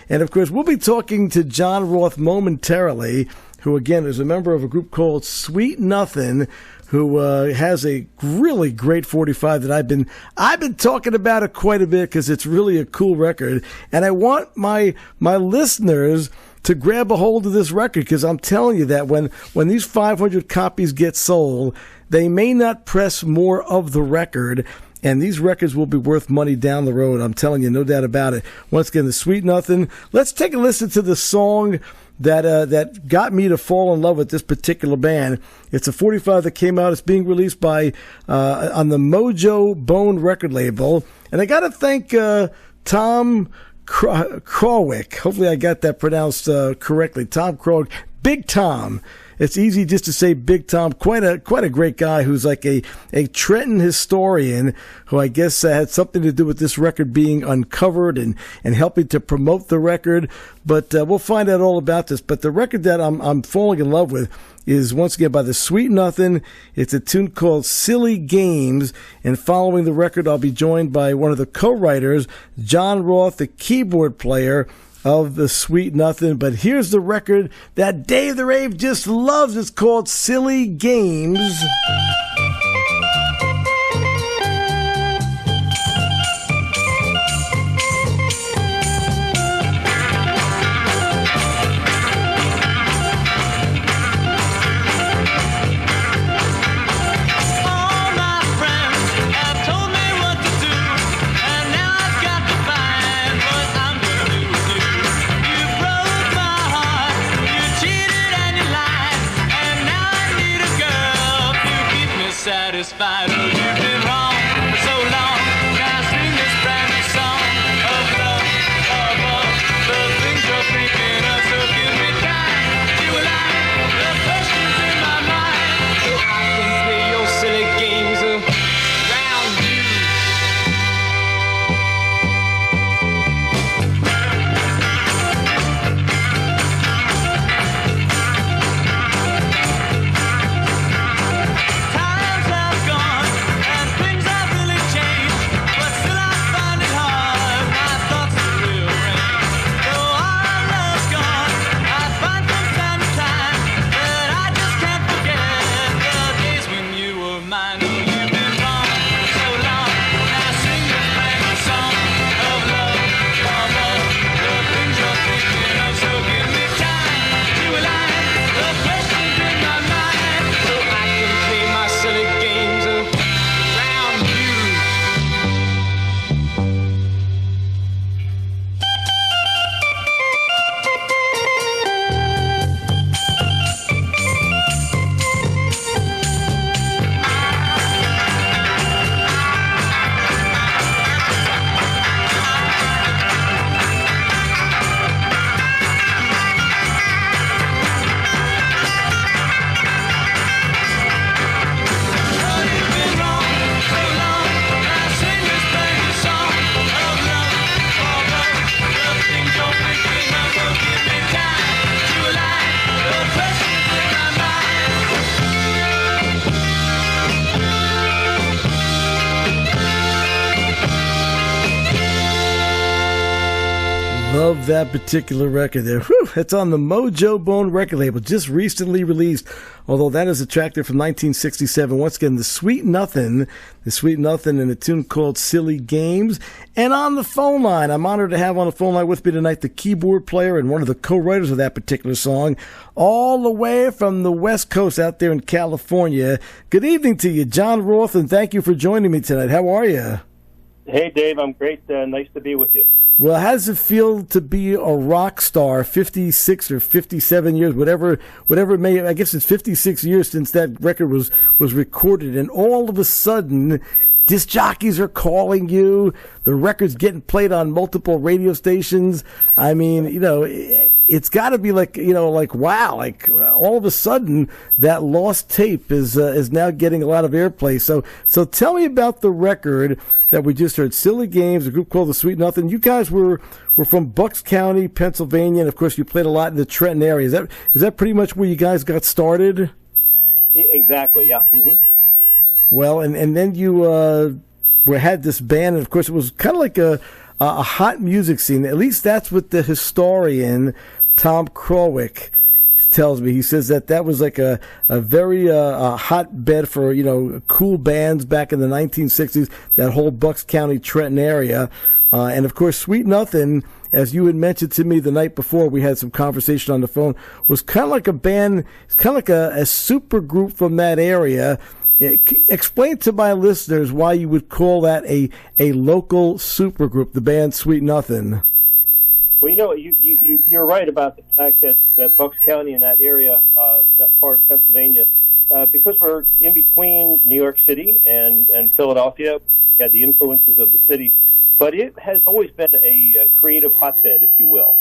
And, of course, we'll be talking to John Roth momentarily, who, again, is a member of a group called Sweet Nothin, who has a really great 45 that I've been talking about it quite a bit because it's really a cool record. And I want my listeners to grab a hold of this record, because I'm telling you that when these 500 copies get sold, they may not press more of the record, and these records will be worth money down the road. I'm telling you, no doubt about it. Once again, the Sweet Nothin. Let's take a listen to the song that got me to fall in love with this particular band. It's a 45 that came out. It's being released by on the Mojo Bone record label. And I got to thank Tom Krawick. Hopefully I got that pronounced correctly. Tom Krawick. Big Tom. It's easy just to say Big Tom. Quite a great guy who's like a Trenton historian who I guess had something to do with this record being uncovered and helping to promote the record. But we'll find out all about this. But the record that I'm falling in love with is once again by the Sweet Nothin. It's a tune called Silly Games. And following the record, I'll be joined by one of the co-writers, John Roth, the keyboard player of the Sweet Nothin. But here's the record that Dave the Rave just loves. It's called Silly Games. Satisfied, oh, you've been wrong for so long. Now sing this brand new song of love, the things you're thinking of. So give me time to align the questions in my mind, so I can play your silly games around you. Love that particular record there. Whew, it's on the Mojo Bone record label, just recently released, although that is a track there from 1967. Once again, the Sweet Nothin, and a tune called Silly Games. And on the phone line, I'm honored to have on the phone line with me tonight the keyboard player and one of the co-writers of that particular song, all the way from the West Coast out there in California. Good evening to you, John Roth, and thank you for joining me tonight. How are you? Hey, Dave. I'm great. Nice to be with you. Well, how does it feel to be a rock star 56 or 57 years, whatever it may, I guess it's 56 years since that record was recorded, and all of a sudden, disc jockeys are calling you, the record's getting played on multiple radio stations. I mean, it's got to be like wow, like all of a sudden that lost tape is now getting a lot of airplay. So tell me about the record that we just heard, Silly Games, a group called the Sweet Nothin. You guys were from Bucks County, Pennsylvania, and of course you played a lot in the Trenton area. Is that pretty much where you guys got started? Exactly, yeah. Mm-hmm. Well, and then you had this band, and of course it was kind of like a hot music scene. At least that's what the historian Tom Krowick tells me. He says that was like a very hotbed for, cool bands back in the 1960s, that whole Bucks County, Trenton area. And of course, Sweet Nothin', as you had mentioned to me the night before, we had some conversation on the phone, was kind of like a band, it's kind of like a super group from that area. Explain to my listeners why you would call that a local super group, the band Sweet Nothin'. Well, you're right about the fact that Bucks County in that area, that part of Pennsylvania, because we're in between New York City and Philadelphia, we had the influences of the city, but it has always been a creative hotbed, if you will,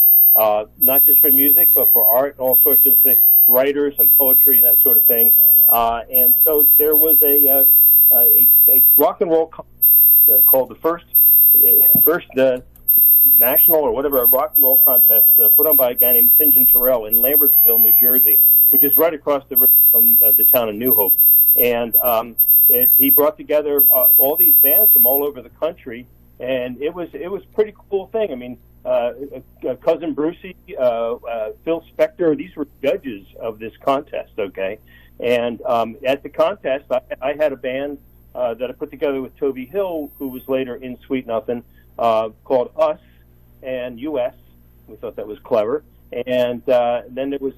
not just for music, but for art, all sorts of things, writers and poetry and that sort of thing. And so there was a rock and roll called the first national or whatever rock and roll contest put on by a guy named St. John Terrell in Lambertville, New Jersey, which is right across the river from the town of New Hope. And he brought together all these bands from all over the country, and it was a pretty cool thing. I mean, Cousin Brucey, Phil Spector, these were judges of this contest, okay? And at the contest, I had a band that I put together with Toby Hill, who was later in Sweet Nothin', called Us and US. We thought that was clever. And then there was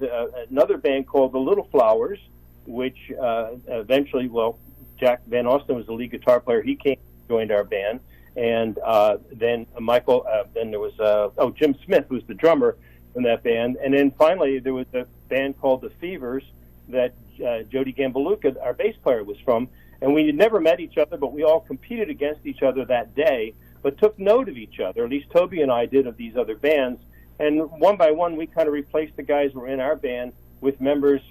another band called the Little Flowers, which eventually, Jack Van Austin was the lead guitar player. He came and joined our band. And then then there was, Jim Smith, who's the drummer in that band. And then finally there was a band called the Fevers that Jody Gambaluka, our bass player, was from. And we had never met each other, but we all competed against each other that day, but took note of each other. At least Toby and I did, of these other bands. And one by one, we kind of replaced the guys who were in our band with members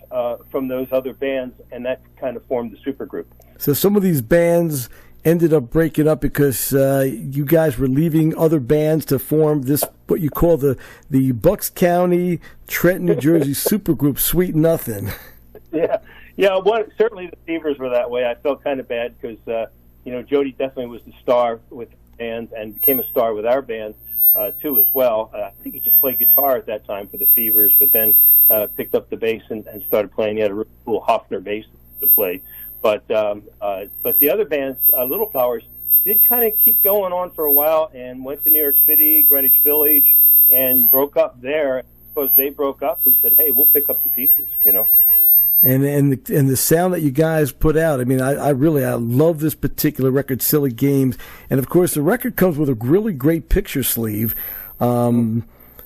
from those other bands, and that kind of formed the supergroup. So some of these bands ended up breaking up because you guys were leaving other bands to form this, what you call the Bucks County, Trenton, New Jersey supergroup, Sweet Nothin'. Yeah. Certainly the Fevers were that way. I felt kind of bad because Jody definitely was the star with the band and became a star with our band too as well. I think he just played guitar at that time for the Fevers, but then picked up the bass and started playing. He had a really cool Hofner bass to play. But the other bands, Little Flowers, did kind of keep going on for a while and went to New York City, Greenwich Village, and broke up there. Because they broke up, we said, "Hey, we'll pick up the pieces," And the sound that you guys put out, I mean, I love this particular record, Silly Games. And, of course, the record comes with a really great picture sleeve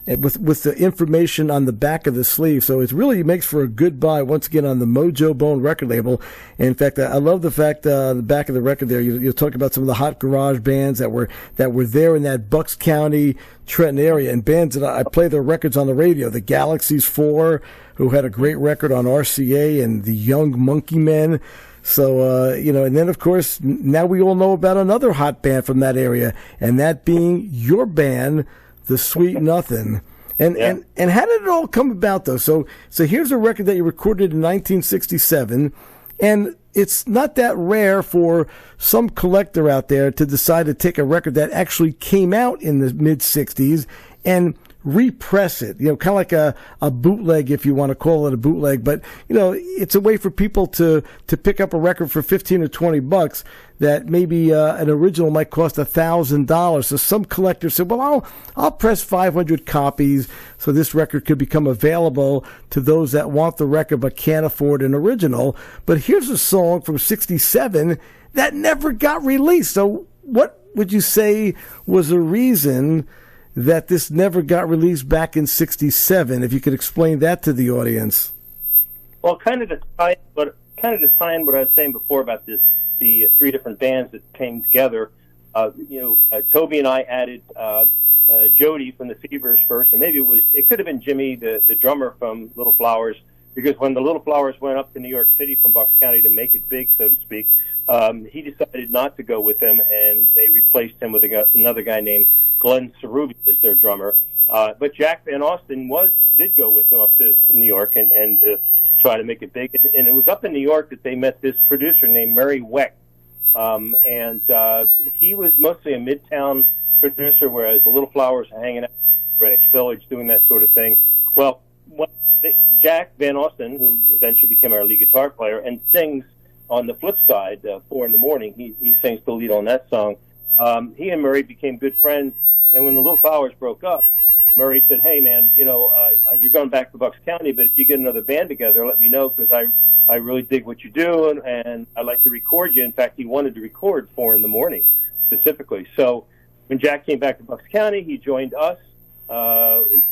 with the information on the back of the sleeve. So it really makes for a good buy, once again, on the Mojo Bone record label. And in fact, I love the fact on the back of the record there, you'll talk about some of the hot garage bands that were there in that Bucks County, Trenton area, and bands that I play their records on the radio. The Galaxies 4, who had a great record on RCA, and the Young Monkey Men. So, and then, of course, now we all know about another hot band from that area, and that being your band, the Sweet Nothin'. And how did it all come about, though? So here's a record that you recorded in 1967, and it's not that rare for some collector out there to decide to take a record that actually came out in the mid-'60s and repress it, kind of like a bootleg, if you want to call it a bootleg. But, it's a way for people to pick up a record for $15 or $20 that maybe an original might cost $1,000. So some collectors said, well, I'll press 500 copies so this record could become available to those that want the record but can't afford an original. But here's a song from 67 that never got released. So what would you say was the reason that this never got released back in 67, if you could explain that to the audience? Well, kind of to tie in what I was saying before about the three different bands that came together. Toby and I added Jody from the Fevers first, and maybe it could have been Jimmy, the drummer from Little Flowers, because when the Little Flowers went up to New York City from Bucks County to make it big, so to speak, he decided not to go with them, and they replaced him with another guy named Glenn Cerubi as their drummer. But Jack Van Austin did go with them up to New York and try to make it big. And it was up in New York that they met this producer named Murray Weck. And he was mostly a Midtown producer, whereas the Little Flowers are hanging out in Greenwich Village doing that sort of thing. Well, Jack Van Austin, who eventually became our lead guitar player, and sings on the flip side, 4 in the Morning. He sings the lead on that song. He and Murray became good friends, and when the Little Flowers broke up, Murray said, "Hey, man, you're going back to Bucks County, but if you get another band together, let me know, because I really dig what you do, and I'd like to record you." In fact, he wanted to record 4 in the Morning specifically. So when Jack came back to Bucks County, he joined us.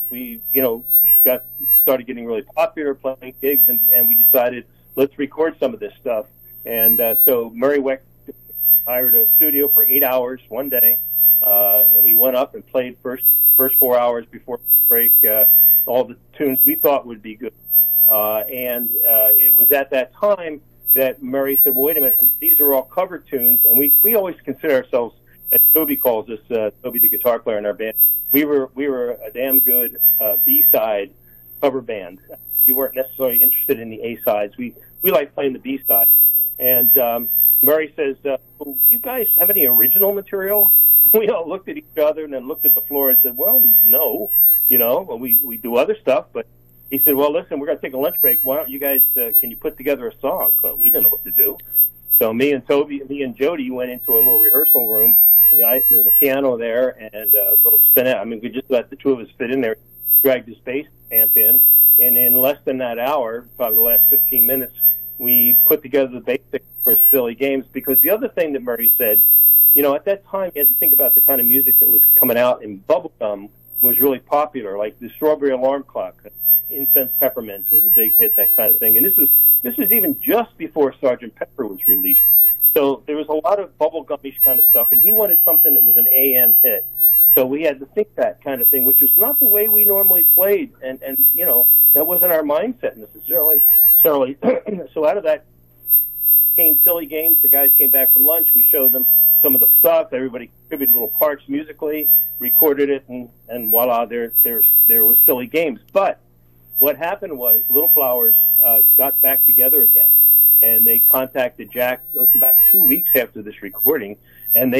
We started getting really popular, playing gigs, and we decided, let's record some of this stuff. And so Murray Weck hired a studio for 8 hours one day, and we went up and played first 4 hours before break all the tunes we thought would be good. And it was at that time that Murray said, "Well, wait a minute, these are all cover tunes," and we always consider ourselves, as Toby calls us, Toby the guitar player in our band, we were a damn good B-side cover band. We weren't necessarily interested in the A-sides. We like playing the B-side. And Murray says, "Well, you guys have any original material?" And we all looked at each other and then looked at the floor and said, "Well, no. We do other stuff." But he said, "Well, listen, we're going to take a lunch break. Why don't you guys, can you put together a song?" Well, we didn't know what to do. So me and Jody went into a little rehearsal room. There's a piano there and a little spinette. I mean, we just let the two of us fit in there, dragged his bass amp in, and in less than that hour, probably the last 15 minutes, we put together the basics for Silly Games. Because the other thing that Murray said, at that time, you had to think about the kind of music that was coming out, and bubblegum was really popular, like the Strawberry Alarm Clock, Incense Peppermints was a big hit, that kind of thing. And this was even just before Sgt. Pepper was released. So there was a lot of bubblegum-ish kind of stuff, and he wanted something that was an AM hit. So we had to think that kind of thing, which was not the way we normally played, and that wasn't our mindset necessarily. So out of that came Silly Games. The guys came back from lunch. We showed them some of the stuff. Everybody contributed little parts musically, recorded it, and voila, there was Silly Games. But what happened was Little Flowers got back together again, and they contacted Jack. It was about 2 weeks after this recording, and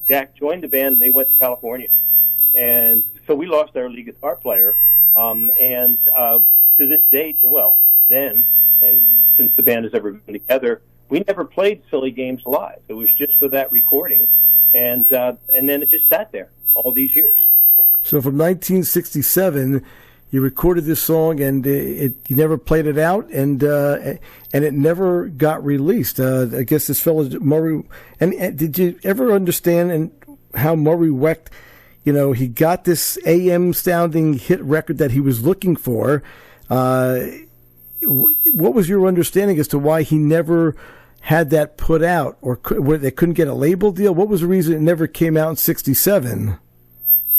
Jack joined the band, and they went to California. And so we lost our lead guitar player, and to this date, well, then, and since the band has ever been together, we never played Silly Games live. It was just for that recording, and then it just sat there all these years. So from 1967, you recorded this song, and you never played it out, and it never got released. I guess this fellow Murray. And did you ever understand how Murray Wecht, he got this AM sounding hit record that he was looking for? What was your understanding as to why he never had that put out, or they couldn't get a label deal? What was the reason it never came out in '67?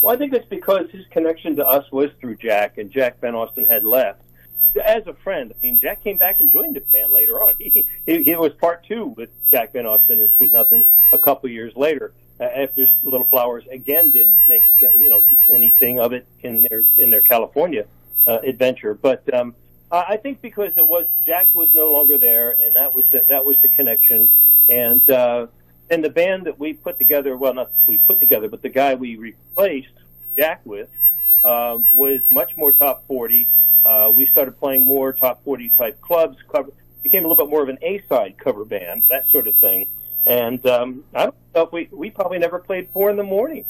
Well, I think that's because his connection to us was through Jack, and Jack Van Austin had left. As a friend, I mean, Jack came back and joined the band later on. He was part 2 with Jack Van Austin and Sweet Nothin a couple of years later, after Little Flowers again didn't make anything of it in their California adventure. But I think because Jack was no longer there, and that was the connection, and the band that we put together, well, not we put together, but the guy we replaced Jack with was much more top 40. We started playing more top 40 type clubs, became a little bit more of an A-side cover band, that sort of thing. And I don't know if we probably never played 4 in the Morning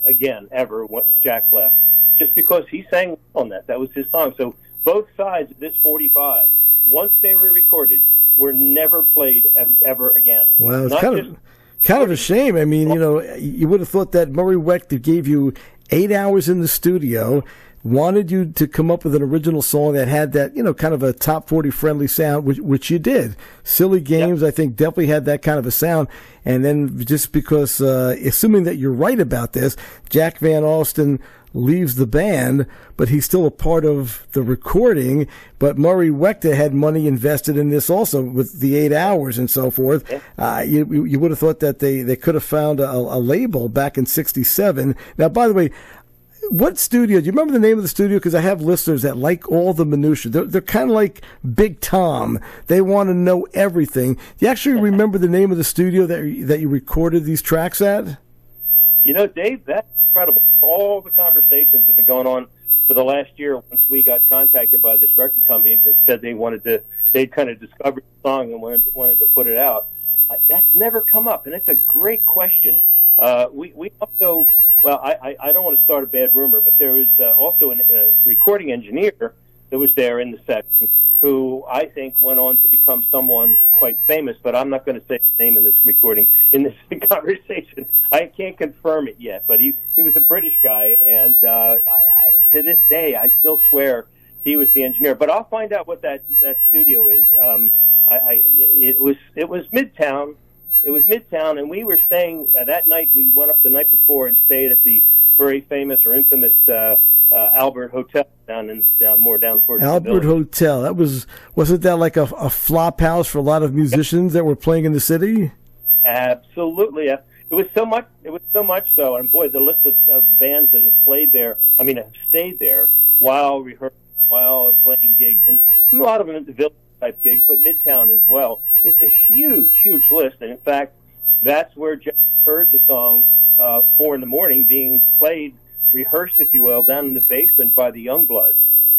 again, ever, once Jack left, just because he sang on that. That was his song. So both sides of this 45, once they were recorded, were never played ever again. Well, it's kind of a shame. I mean, you would have thought that Murray Wecht gave you 8 hours in the studio, wanted you to come up with an original song that had that, kind of a top 40 friendly sound, which you did. Silly Games, yep. I think, definitely had that kind of a sound. And then just because, assuming that you're right about this, Jack Van Austin leaves the band, but he's still a part of the recording. But Murray Wecht had money invested in this also with the 8 hours and so forth. You would have thought that they could have found a label back in '67. Now, by the way, what studio? Do you remember the name of the studio? Because I have listeners that like all the minutiae. They're kind of like Big Tom. They want to know everything. Do you actually remember the name of the studio that you recorded these tracks at? Dave, that's incredible. All the conversations have been going on for the last year. Once we got contacted by this record company that said they'd kind of discovered the song and wanted to put it out. That's never come up, and it's a great question. We also, well, I don't want to start a bad rumor, but there was also a recording engineer that was there in the section who I think went on to become someone quite famous, but I'm not going to say his name in this recording, in this conversation. I can't confirm it yet, but he was a British guy, and to this day, I still swear he was the engineer. But I'll find out what that studio is. It was Midtown. It was Midtown, and we were staying that night. We went up the night before and stayed at the very famous or infamous Albert Hotel down towards Albert Hotel. Wasn't that like a flop house for a lot of musicians that were playing in the city? Absolutely. It was so much so, and boy, the list of bands that have played there. I mean, have stayed there while rehearsing, while playing gigs, and a lot of them at the Village type gigs, but Midtown as well. It's a huge, huge list, and in fact, that's where Jeff heard the song 4 a.m. being played, rehearsed, if you will, down in the basement by the Youngbloods,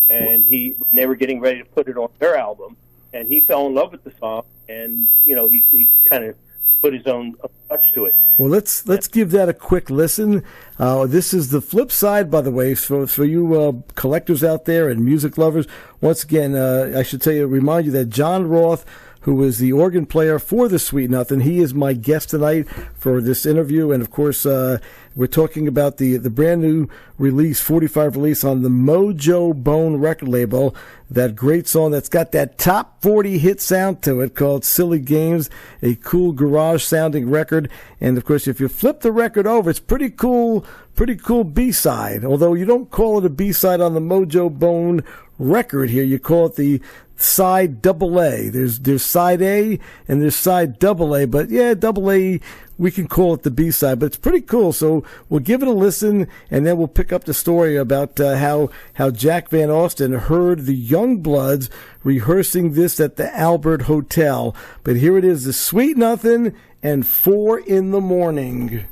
and they were getting ready to put it on their album, and he fell in love with the song, and he kind of put his own touch to it. Well, let's give that a quick listen. This is the flip side, by the way, for you collectors out there and music lovers. Once again, I should remind you that John Roth, who is the organ player for the Sweet Nothin, he is my guest tonight for this interview. And of course, we're talking about the brand new release, 45 release on the Mojo Bone record label. That great song that's got that top 40 hit sound to it called Silly Games, a cool garage sounding record. And of course, if you flip the record over, it's pretty cool B-side. Although you don't call it a B-side on the Mojo Bone record here, you call it the side double A. There's side A and there's side double A, but yeah, double A, we can call it the B-side, but it's pretty cool. So we'll give it a listen, and then we'll pick up the story about how Jack Van Austin heard the Youngbloods rehearsing this at the Albert Hotel. But here it is, the Sweet Nothin and 4 a.m.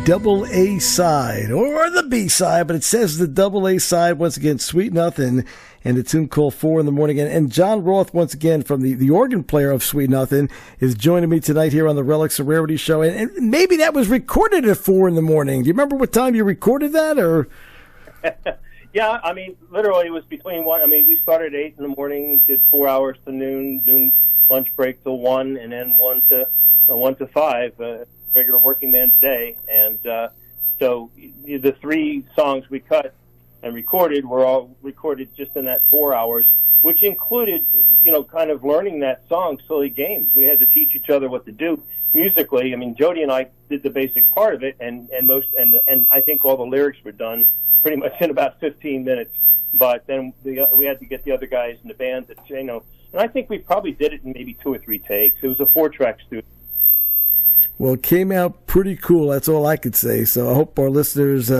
double A side, or the B side, but it says the double A side once again, Sweet Nothin', and a tune called 4 in the Morning. And John Roth, once again, from the organ player of Sweet Nothin', is joining me tonight here on the Relics and Rarities show. And maybe that was recorded at 4 in the morning. Do you remember what time you recorded that, or? Yeah, I mean, literally, it was between one. I mean, we started at 8 in the morning, did 4 hours to noon lunch break till 1, and then 1 to 5, regular working man's day. And so the 3 songs we cut and recorded were all recorded just in that 4 hours, which included, kind of learning that song, Silly Games. We had to teach each other what to do musically. I mean, Jody and I did the basic part of it, and I think all the lyrics were done pretty much in about 15 minutes. But then we had to get the other guys in the band to, and I think we probably did it in maybe 2 or 3 takes. It was a 4-track studio. Well, it came out pretty cool. That's all I could say. So I hope our listeners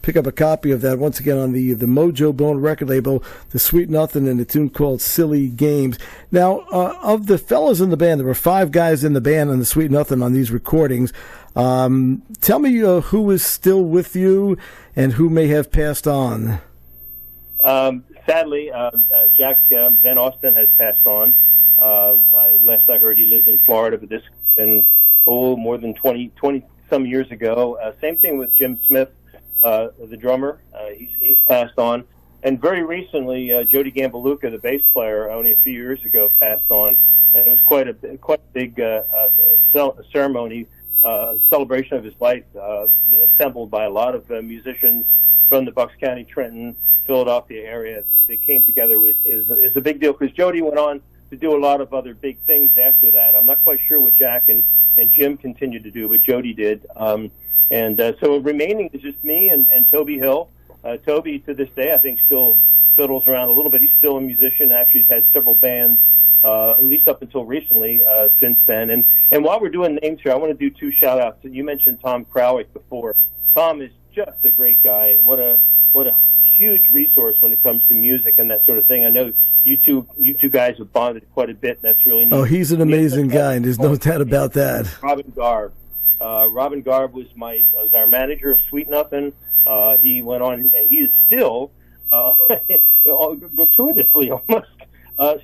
pick up a copy of that once again on the Mojo Bone record label, the Sweet Nothin', and a tune called Silly Games. Now, of the fellows in the band, there were 5 guys in the band on the Sweet Nothin' on these recordings. Tell me who is still with you and who may have passed on. Sadly, Jack Van Austin has passed on. Last I heard, he lived in Florida, but this has been more than 20 some years ago. Same thing with Jim Smith, the drummer. He's passed on. And very recently, Jody Gambaluka, the bass player, only a few years ago, passed on. And it was quite a big ceremony, celebration of his life, assembled by a lot of musicians from the Bucks County, Trenton, Philadelphia area. They came together. Is a big deal because Jody went on to do a lot of other big things after that. I'm not quite sure what Jack and Jim continued to do, but Jody did. So remaining is just me and Toby Hill. Toby, to this day, I think still fiddles around a little bit. He's still a musician. Actually, he's had several bands, at least up until recently, since then. And while we're doing names here, I want to do 2 shout-outs. You mentioned Tom Krawick before. Tom is just a great guy. What a huge resource when it comes to music and that sort of thing. I know you two guys have bonded quite a bit, and that's really neat. Oh, he's an amazing guy, and there's no doubt about that. Robin Garb was our manager of Sweet Nothin'. He went on. He is still gratuitously almost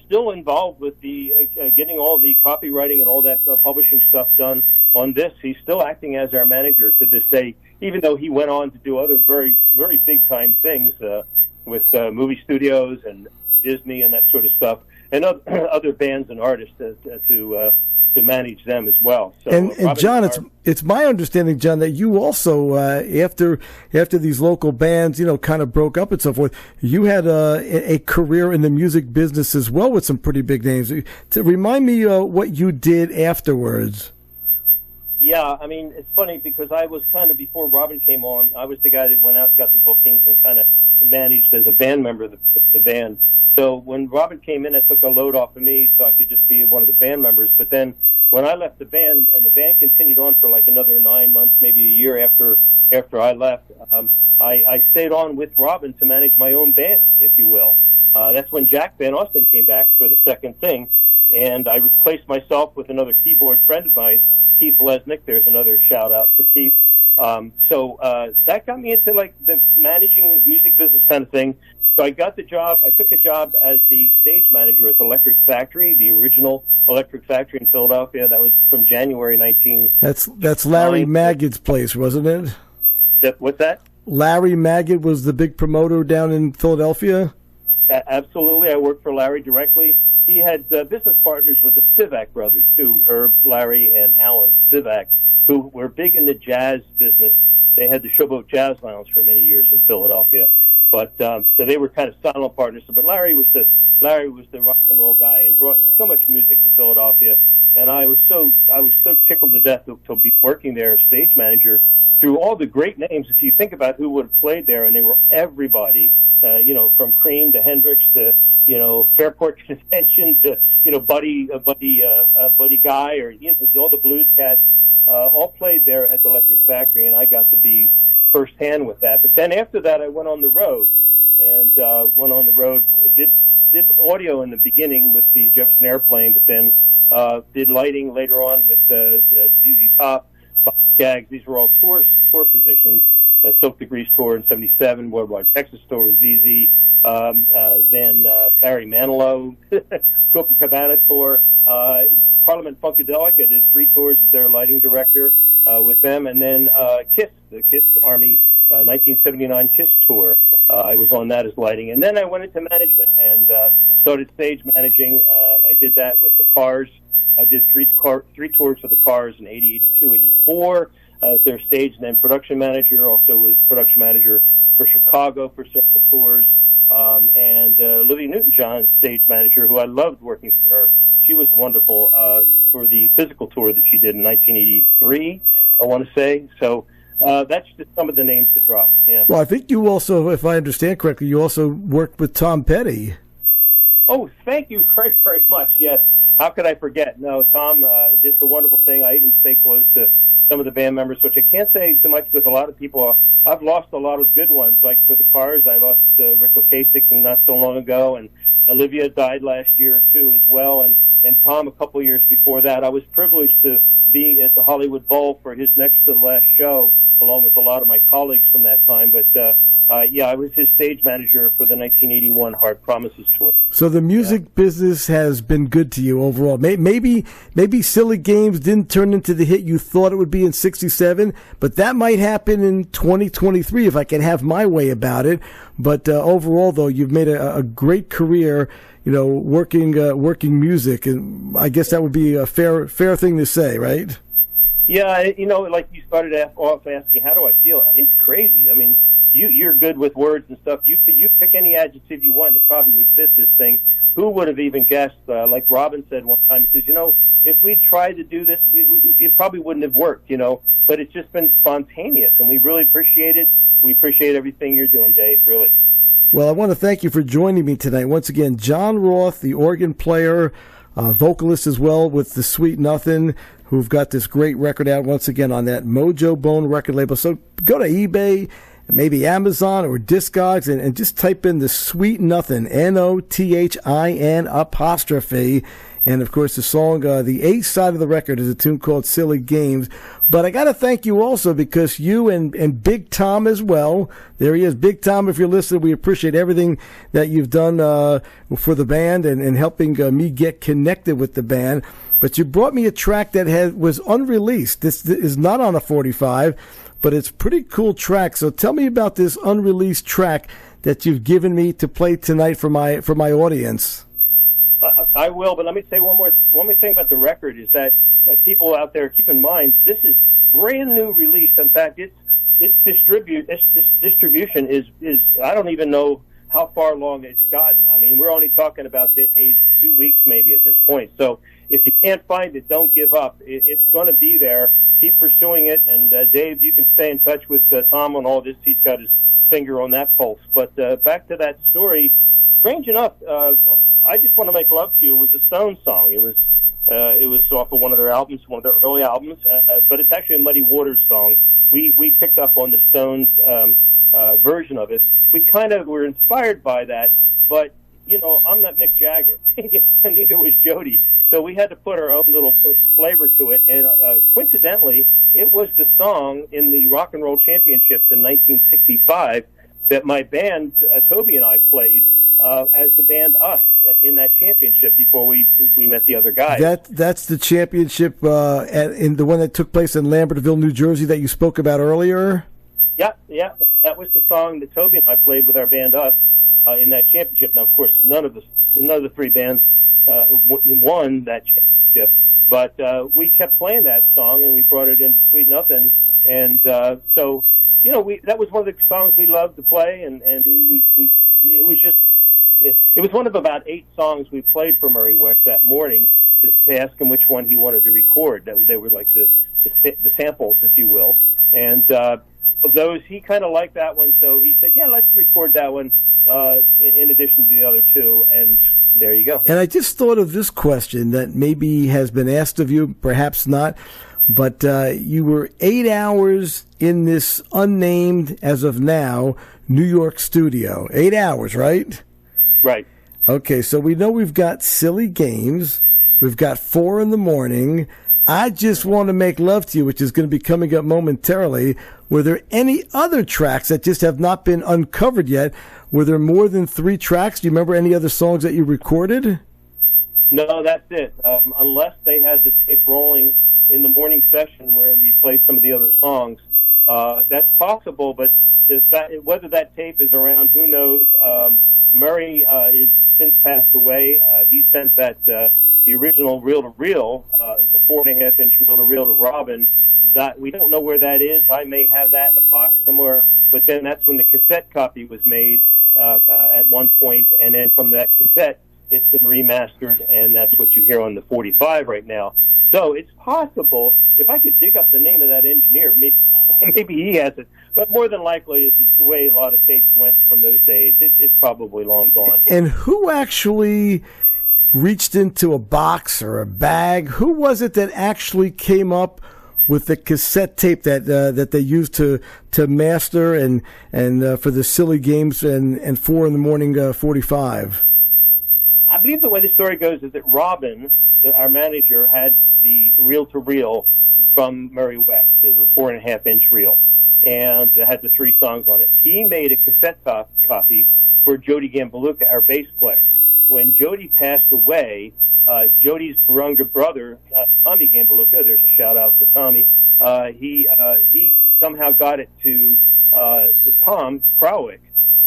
still involved with the getting all the copywriting and all that publishing stuff done on this. He's still acting as our manager to this day, even though he went on to do other very, very big-time things with movie studios and Disney and that sort of stuff, and other bands and artists to manage them as well. So, and John, it's my understanding, John, that you also after these local bands, kind of broke up and so forth, you had a career in the music business as well with some pretty big names. To remind me what you did afterwards. Yeah, I mean, it's funny because I was kind of, before Robin came on, I was the guy that went out and got the bookings and kind of managed as a band member the band. So when Robin came in, it took a load off of me so I could just be one of the band members. But then when I left the band, and the band continued on for like another 9 months, maybe a year after I left, I stayed on with Robin to manage my own band, if you will. That's when Jack Van Austin came back for the second thing, and I replaced myself with another keyboard friend of mine, Keith Lesnick. There's another shout out for Keith. So that got me into like the managing the music business kind of thing. So I got the job. I took a job as the stage manager at the Electric Factory, the original Electric Factory in Philadelphia. That was from January 19. That's Larry Magid's place, wasn't it? What's that? Larry Magid was the big promoter down in Philadelphia. Absolutely. I worked for Larry directly. He had business partners with the Spivak brothers, too, Herb, Larry, and Alan Spivak, who were big in the jazz business. They had the Showboat Jazz Lounge for many years in Philadelphia. But so they were kind of silent partners. But Larry was the rock and roll guy and brought so much music to Philadelphia. And I was so tickled to death to be working there as stage manager through all the great names. If you think about who would have played there, and they were everybody. From Cream to Hendrix to, Fairport Convention to, Buddy Guy or, all the blues cats, all played there at the Electric Factory, and I got to be firsthand with that. But then after that, I went on the road and did audio in the beginning with the Jefferson Airplane, but then did lighting later on with ZZ Top, Gags. These were all tour positions. Silk the Grease tour in '77, Worldwide Texas tour with ZZ. Then Barry Manilow, Copacabana tour. Parliament Funkadelic. I did 3 tours as their lighting director with them, and then Kiss, the Kiss Army 1979 Kiss tour. I was on that as lighting, and then I went into management and started stage managing. I did that with the Cars. I did 3 tours for the Cars in '80, '82, '84 as their stage and then production manager. Also was production manager for Chicago for several tours, and Olivia Newton-John's stage manager, who I loved working for her. She was wonderful for the physical tour that she did in 1983, I want to say. So that's just some of the names to drop. Yeah. Well, I think you also, if I understand correctly, you also worked with Tom Petty. Oh, thank you very, very much. Yes. How could I forget? No, Tom did the wonderful thing. I even stay close to some of the band members, which I can't say so much with a lot of people. I've lost a lot of good ones. Like for the Cars, I lost Rick Ocasek not so long ago, and Olivia died last year too as well, and Tom a couple of years before that. I was privileged to be at the Hollywood Bowl for his next to the last show, along with a lot of my colleagues from that time. But I was his stage manager for the 1981 Hard Promises tour. So the music business has been good to you overall. Maybe Silly Games didn't turn into the hit you thought it would be in '67, but that might happen in 2023 if I can have my way about it. But overall, though, you've made a great career, working music, and I guess that would be a fair thing to say, right? Yeah, like you started off asking, how do I feel? It's crazy. I mean, you're good with words and stuff. You pick any adjective you want, it probably would fit this thing. Who would have even guessed? Like Robin said one time, he says, if we tried to do this, it probably wouldn't have worked, But it's just been spontaneous, and we really appreciate it. We appreciate everything you're doing, Dave, really. Well, I want to thank you for joining me tonight. Once again, John Roth, the organ player, vocalist as well with the Sweet Nothin', who've got this great record out once again on that Mojo Bone record label. So go to eBay, maybe Amazon or Discogs, and just type in the Sweet Nothin', Nothin'. And, of course, the song, the A side of the record is a tune called Silly Games. But I got to thank you also because you and Big Tom as well. There he is. Big Tom, if you're listening, we appreciate everything that you've done for the band and helping me get connected with the band. But you brought me a track that was unreleased. This is not on a 45, but it's a pretty cool track. So tell me about this unreleased track that you've given me to play tonight for my audience. I will, but let me say one more thing about the record is that people out there keep in mind this is brand new release. In fact, its distribution is I don't even know how far along it's gotten. I mean, we're only talking about days, 2 weeks maybe at this point. So if you can't find it, don't give up. It's going to be there. Keep pursuing it. And Dave, you can stay in touch with Tom on all this. He's got his finger on that pulse. But back to that story. Strange enough, I Just Want to Make Love to You was a Stones song. It was off of one of their albums, one of their early albums, but it's actually a Muddy Waters song. We picked up on the Stones version of it. We kind of were inspired by that, but I'm not Mick Jagger, and neither was Jody. So we had to put our own little flavor to it, and coincidentally, it was the song in the Rock and Roll Championships in 1965 that my band, Toby and I, played as the band Us in that championship before we met the other guys. That's the championship in the one that took place in Lambertville, New Jersey that you spoke about earlier? Yeah. That was the song that Toby and I played with our band Us in that championship. Now, of course, none of the 3 bands won that championship, but we kept playing that song and we brought it into Sweet Nothin'. And so, that was one of the songs we loved to play, and it was one of about 8 songs we played for Murray Weck that morning to ask him which one he wanted to record. They were like the samples, if you will. And of those, he kind of liked that one, so he said, yeah, let's record that one in addition to the other 2. And there you go. And I just thought of this question that maybe has been asked of you, perhaps not, but you were 8 hours in this unnamed, as of now, New York studio. 8 hours, right? Right. Okay, so we know we've got Silly Games, we've got 4 in the Morning, I Just Want to Make Love to You, which is going to be coming up momentarily. Were there any other tracks that just have not been uncovered yet? Were there more than 3 tracks? Do you remember any other songs that you recorded? No, that's it. Unless they had the tape rolling in the morning session where we played some of the other songs, that's possible. But whether that tape is around, who knows? Murray is since passed away. He sent that the original reel-to-reel, a 4.5-inch reel-to-reel to Robin. That we don't know where that is. I may have that in a box somewhere. But then that's when the cassette copy was made at one point, and then from that cassette, it's been remastered, and that's what you hear on the 45 right now. So it's possible, if I could dig up the name of that engineer, maybe he has it. But more than likely, it's the way a lot of tapes went from those days. It's probably long gone. And who actually reached into a box or a bag? Who was it that actually came up with the cassette tape that they used to master and for the Silly Games and 4 in the Morning 45? I believe the way the story goes is that Robin, our manager, had the reel-to-reel from Murray Weck, the 4.5-inch reel, and it had the 3 songs on it. He made a cassette copy for Jody Gambaluka, our bass player. When Jody passed away, Jody's younger brother, Tommy Gambaluka, there's a shout-out for Tommy, he somehow got it to Tom Krawick,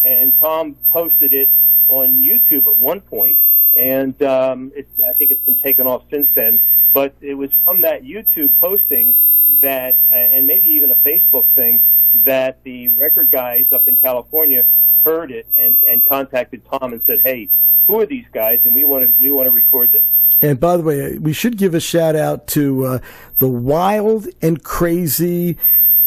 and Tom posted it on YouTube at one point, and I think it's been taken off since then. But it was from that YouTube posting that, and maybe even a Facebook thing, that the record guys up in California heard it and contacted Tom and said, "Hey, who are these guys? And we want to record this." And by the way, we should give a shout out to the wild and crazy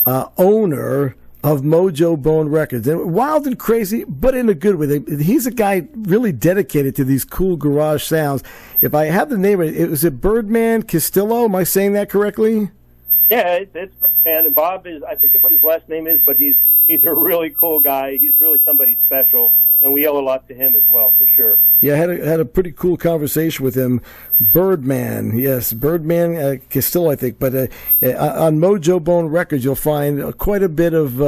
owner of Mojo Bone Records. And wild and crazy, but in a good way. He's a guy really dedicated to these cool garage sounds. If I have the name, was it Birdman Castillo? Am I saying that correctly? Yeah, it's Birdman. And Bob is, I forget what his last name is, but he's a really cool guy. He's really somebody special. And we owe a lot to him as well, for sure. Yeah, I had a pretty cool conversation with him. Birdman, yes, Birdman Castillo, I think. But on Mojo Bone Records, you'll find quite a bit of.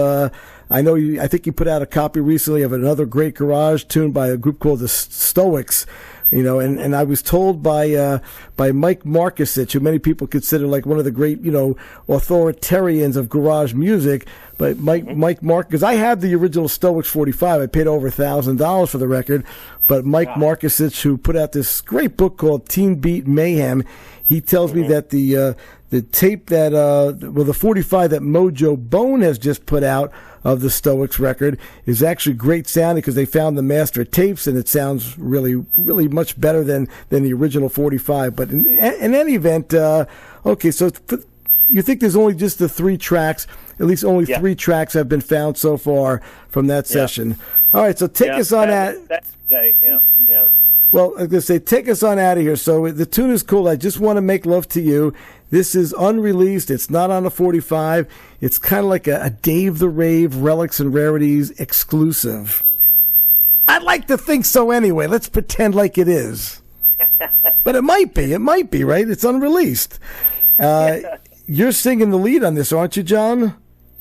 I think you put out a copy recently of another great garage tune by a group called the Stoics. And I was told by Mike Markusich, who many people consider like one of the great, authoritarians of garage music. But Mike Mark, because I had the original Stoics 45, I paid over $1,000 for the record. But Mike Markusich, who put out this great book called Teen Beat Mayhem, he tells me that the tape that the 45 that Mojo Bone has just put out of the Stoics record is actually great sounding because they found the master tapes and it sounds really, really much better than the original 45. But in any event, okay, so you think there's only just the 3 tracks? At least only 3 tracks have been found so far from that session. All right, so take us on that. Yeah. Well, I was going to say, take us on out of here. So the tune is cool. I Just Want to Make Love to You. This is unreleased. It's not on a 45. It's kind of like a Dave the Rave, Relics and Rarities exclusive. I'd like to think so anyway. Let's pretend like it is. But it might be. It might be, right? It's unreleased. You're singing the lead on this, aren't you, John?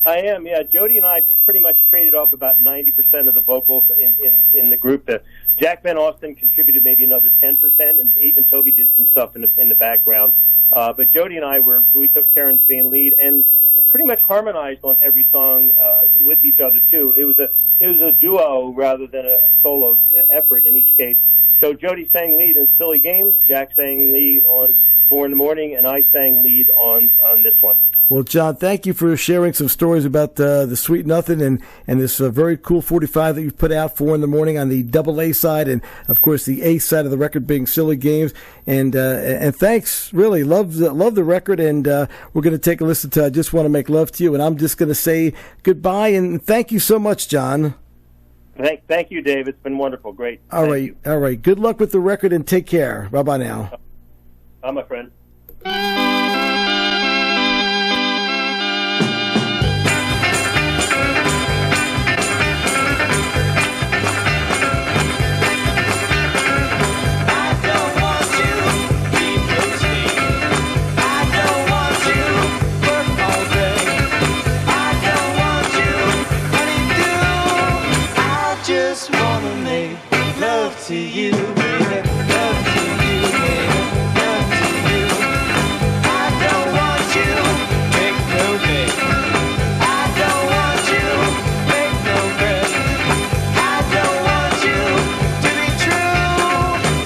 I am, yeah. Jody and I pretty much traded off about 90% of the vocals in the group. Jack Van Austin contributed maybe another 10%, and even Toby did some stuff in the background. But Jody and I we took turns being lead and pretty much harmonized on every song with each other too. It was a duo rather than a solo effort in each case. So Jody sang lead in Silly Games, Jack sang lead on 4 in the Morning, and I sang lead on this one. Well, John, thank you for sharing some stories about the Sweet Nothin and this very cool 45 that you've put out, 4 in the Morning on the double A side, and of course the A side of the record being Silly Games. And thanks, really love the record. And we're going to take a listen to I Just Want to Make Love to You. And I'm just going to say goodbye and thank you so much, John. Thank you, Dave. It's been wonderful. Great. All right. Good luck with the record and take care. Bye bye now. Bye, my friend. I don't want you to be close to me. I don't just wanna make love to you, baby. Love to you, baby. Love to you. I don't want you, make no bed. I don't want you, make no bed. I don't want you to be true.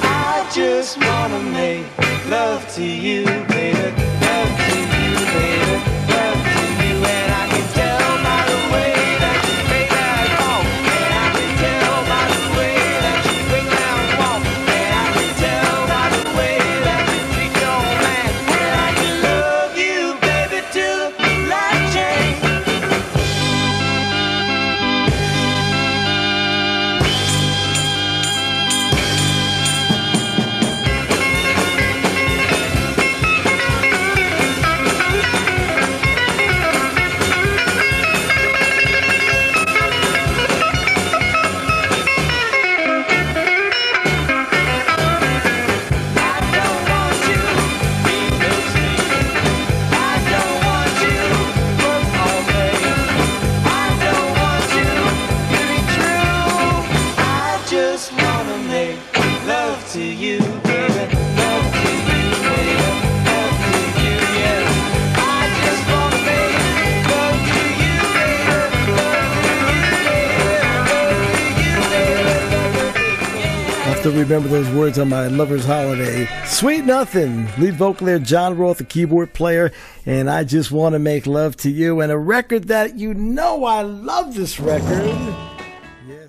I just wanna make love to you, baby. Love to you, baby. Love to you. And I can tell by the way that you make that call. And I can tell by the way that you bring that walk. And I can tell by the way that you treat your man. And I can love you, baby, till the light change. I don't want you be no sleep. I don't want you work all day. I don't want you to be true. I just wanna make love to you, baby. Love to you, baby. Love to you, yeah. I just wanna make love to you, baby. Love to you, baby. Love to you, baby. I have to remember those words on my lover's holiday. Sweet Nothin, lead vocal there, John Roth, the keyboard player, and I Just Want to Make Love to You, and a record that you know I love this record. Yes.